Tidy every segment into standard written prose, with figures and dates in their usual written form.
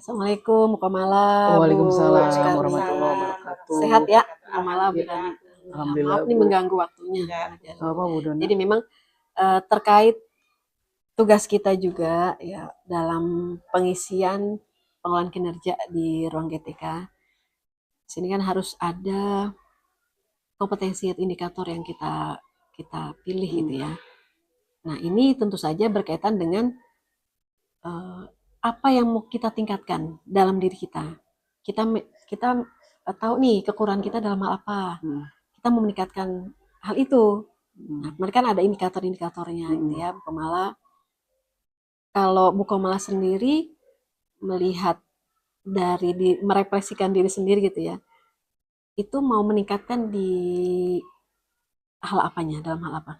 Assalamualaikum, Mukamala, Bu Waalaikumsalam warahmatullahi Sukani. wabarakatuh. Sehat ya, Mukamala, Bu Ya, Dani. alhamdulillah Maaf nih Bu. mengganggu waktunya. Apa Bu Dona? Jadi memang terkait tugas kita juga ya dalam pengisian pengelolaan kinerja di ruang GTK. Di sini kan harus ada kompetensi atau indikator yang kita pilih gitu ya. Nah, ini tentu saja berkaitan dengan apa yang mau kita tingkatkan dalam diri kita. Kita tahu nih kekurangan kita dalam hal apa. Kita mau meningkatkan hal itu. Nah, kemarin kan ada indikator-indikatornya gitu ya, Bu Komala. Kalau Bu Komala sendiri melihat merefleksikan diri sendiri gitu ya, itu mau meningkatkan di hal apanya, dalam hal apa?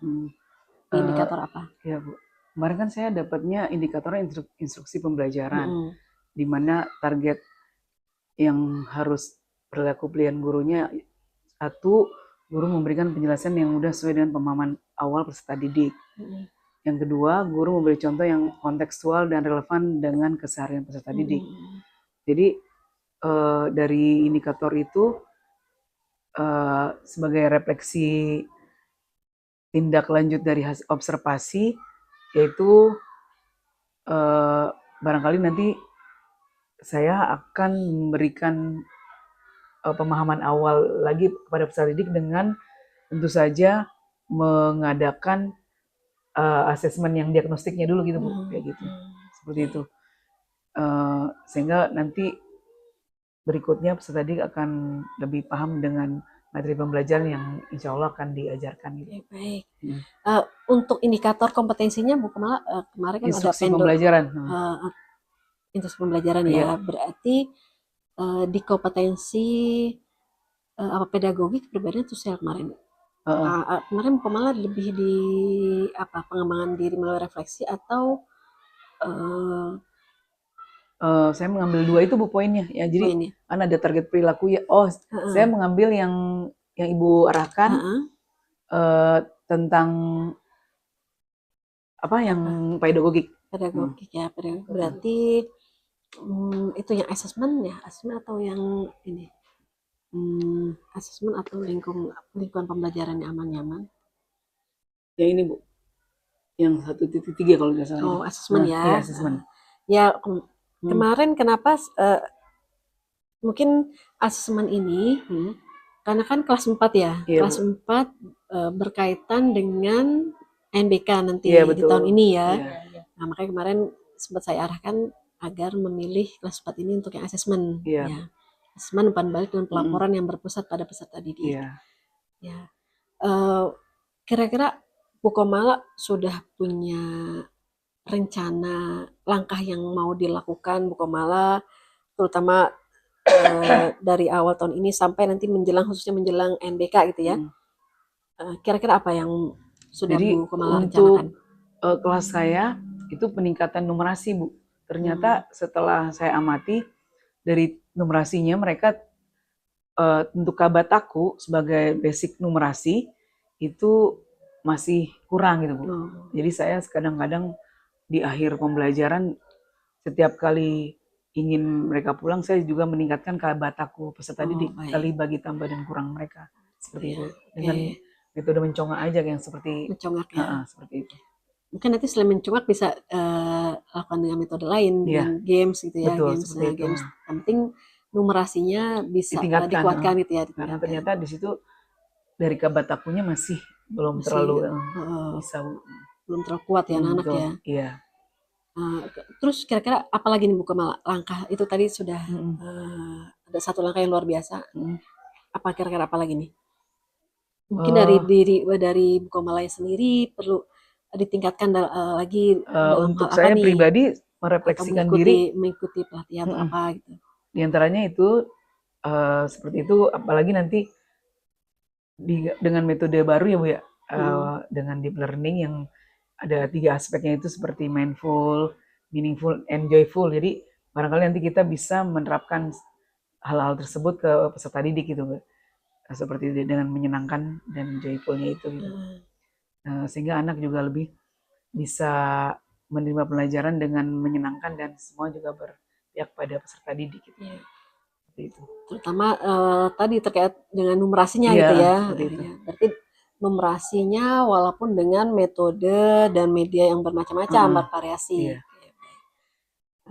Di indikator apa? Ya Bu, kemarin kan saya dapatnya indikatornya instruksi pembelajaran, di mana target yang harus perilaku pilihan gurunya, satu, guru memberikan penjelasan yang mudah sesuai dengan pemahaman awal peserta didik. Yang kedua, guru memberi contoh yang kontekstual dan relevan dengan keseharian peserta didik. Jadi dari indikator itu sebagai refleksi tindak lanjut dari hasil observasi, yaitu barangkali nanti saya akan memberikan pemahaman awal lagi kepada peserta didik dengan tentu saja mengadakan asesmen yang diagnostiknya dulu gitu Bu, kayak gitu, seperti itu, sehingga nanti berikutnya peserta didik akan lebih paham dengan materi pembelajaran yang insya Allah akan diajarkan gitu. Baik. Untuk indikator kompetensinya Bu Komala, kemarin kan instruksi ada pembelajaran. Instruksi pembelajaran ya, berarti di kompetensi pedagogik berbeda sosial kemarin. Kemarin Bu Komala lebih di apa, pengembangan diri melalui refleksi atau saya mengambil dua itu Bu poinnya ya, jadi kan ada target perilaku ya. Saya mengambil yang Ibu arahkan tentang apa yang pedagogik ya, pedagogik berarti itu yang asesmen ya, asesmen atau yang ini asesmen atau lingkungan pembelajaran yang aman nyaman. Ya ini Bu, yang 1.3 kalau tidak salah. Oh, asesmen ya. Iya, asesmen. Ya, kemarin kenapa mungkin asesmen ini karena kan kelas 4 ya. Iya, kelas Bu. 4 berkaitan dengan NBK nanti Iya, di tahun ini ya. Iya. Nah, makanya kemarin sempat saya arahkan agar memilih kelas 4 ini untuk yang asesmen. Iya. Ya. Asesmen umpan balik dan pelaporan yang berpusat pada peserta didik. Iya. Ya. Kira-kira Bu Komala sudah punya rencana langkah yang mau dilakukan Bu Komala, terutama dari awal tahun ini sampai nanti khususnya menjelang NBK gitu ya. Kira-kira apa yang sudah Bu Komala rencanakan? Untuk kelas saya itu peningkatan numerasi Bu. Ternyata setelah saya amati dari numerasinya mereka untuk kabataku sebagai basic numerasi itu masih kurang gitu Bu. Jadi saya kadang-kadang di akhir pembelajaran setiap kali ingin mereka pulang, saya juga meningkatkan kabataku peserta didik, kali bagi tambah dan kurang mereka, seperti itu. Dengan metode mencongak aja yang seperti mencongak ya. Seperti itu. Mungkin nanti selain mencongak bisa lakukan dengan metode lain, dengan games gitu ya. Betul, games. Yang penting numerasinya bisa dikuatkan gitu ya. Karena ternyata di situ dari kabatakunya masih belum terlalu bisa, belum terlalu kuat ya anak-anak ya. Iya. Terus kira-kira apa lagi nih Bu Komala langkah itu tadi sudah ada satu langkah yang luar biasa. Apa kira-kira apa lagi nih? Mungkin dari Bu Komala sendiri perlu ditingkatkan lagi dalam untuk hal saya apa nih? Pribadi merefleksikan diri mengikuti pelatihan atau apa gitu. Di antaranya itu seperti itu, apalagi nanti dengan metode baru ya Bu ya, dengan deep learning yang ada 3 aspeknya itu seperti mindful, meaningful, and joyful. Jadi barangkali nanti kita bisa menerapkan hal-hal tersebut ke peserta didik gitu Bu. Seperti dengan menyenangkan dan joyfulnya itu gitu. Sehingga anak juga lebih bisa menerima pelajaran dengan menyenangkan dan semua juga berpihak pada peserta peserta didik gitu. Iya. Seperti itu. Terutama tadi terkait dengan numerasinya Iya, gitu ya. seperti itu. Ya, berarti numerasinya walaupun dengan metode dan media yang bermacam-macam, bervariasi. Iya.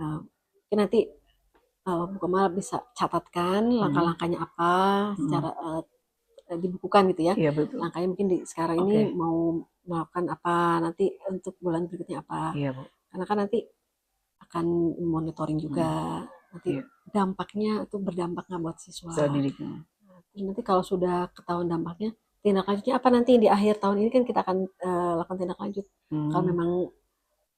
Mungkin nanti Bu Kamal bisa catatkan langkah-langkahnya apa secara dibukukan gitu ya. Iya, betul. Langkahnya mungkin sekarang ini mau melakukan apa, nanti untuk bulan berikutnya apa. Iya, Bu. Karena kan nanti akan monitoring juga. Nanti dampaknya itu berdampak nggak buat siswa. Terus nanti kalau sudah ketahuan dampaknya, tindak lanjutnya apa nanti di akhir tahun ini kan kita akan lakukan tindak lanjut. Kalau memang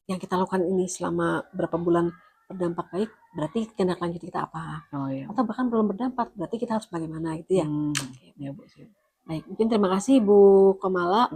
yang kita lakukan ini selama berapa bulan berdampak baik, berarti tindak lanjut kita apa? Atau bahkan belum berdampak, berarti kita harus bagaimana gitu ya? Ya, Bu. Baik, mungkin terima kasih Bu Komala